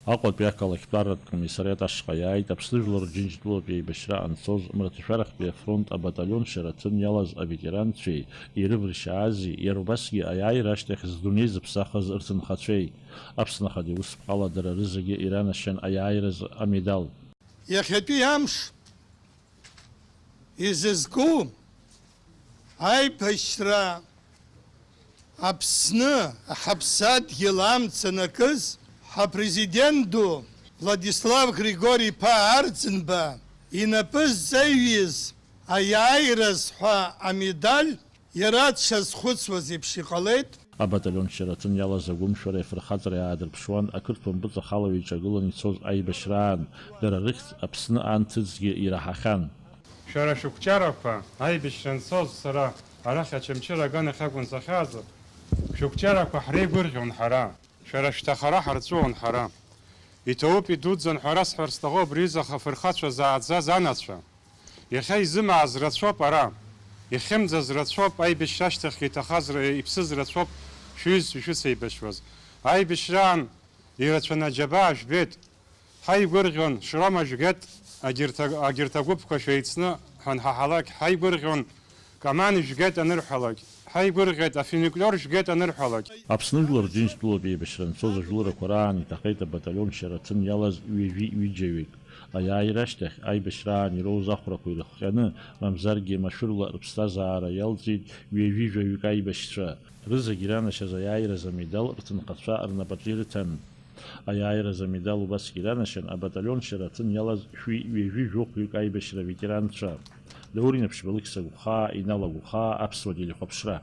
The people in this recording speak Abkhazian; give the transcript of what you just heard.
Аҟәатәи ақалақьтәаратә комиссариат ашҟа иааит Аԥсны Жәлар Рџьынџьтәылатә еибашьра анцоз Мраҭашәарахтәи афронт абаталион шьараҭын иалаз аветеранцәеи ирывыршьаази, иара убасгьы аиааира ашьҭахь здунеи зыԥсахыз рҭынхацәеи. Аԥсны Ахада Иусԥҟала дара рызегьы иранашьан аиааираз амедал. Иахьатәи амш изызку аибашьра Аԥсны аҳаԥсадгьыл амца накыз ҳапрезидент ду Владислав Григорий-иԥа Арӡынба инапы зҵаҩиз аиааираз ҳәа амедаль иара дшазхәыцуаз еиԥш иҟалеит. Абаталион шьараҭын иалаз агәымшәара афырхаҵара иаадырԥшуан ақырҭуа мпыҵа халаҩ иҿагылан ицоз аибашьраан. Дара рыхьӡ Аԥсны анҭыҵгьы ираҳахьан. Шәара шәықәҷарақәа аибашьра анцоз сара арахь Ачамчыр аганахь акәын сахьааз, шәықәҷарақәа ҳреигәырӷьон ҳара, шәара шәҭахара ҳарҵәуон ҳара. Иҭоуп идуӡӡан ҳәа расҳәар сҭахуп абри афырхацәа зааӡаз анацәа. Иахьа изымааз рацәоуп ара, ихьымӡаз рацәоуп, аибашьра ашьҭахь иҭахаз иԥсыз рацәоуп шәыцеибашьуаз. Аибашьраан ирацәаны аџьабаа жәбеит, ҳаигәырӷьон Шрома Жәгет агьырҭ агәыԥқәа шәеицны ҳанҳаҳалак, ҳаигәырӷьон Каман Жәгет анырҳәалак, ҳаигәырӷьеит афиниклер Жәгет анырҳәалак. Аԥсны Жәлар Рџьынџьтәылатә еибашьра анцоз ажәларақәа раан иҭахеит абаталион шьараҭын иалаз ҩажәи-ҩыџьаҩык. Аиааира ашьҭахь аибашьраан ироуз ахәрақәа ирыхҟьаны, мамзаргьы машәырла рыԥсҭазаара иалҵит ҩажәи-жәаҩык аибашьцәа. Рызегьы иранашьаз аиааираз амедал рҭынхацәа рнапаҿы ирыҭан. Аиааираз амедал убасгьы иранашьан абаталион шьараҭын иалаз ҩажәи-жәохәҩык аибашьра аветеранцәа. Даурин Аԥшьбалықь Сагәхаа, Инал Агәхаа, Аԥсуа телехәаԥшра.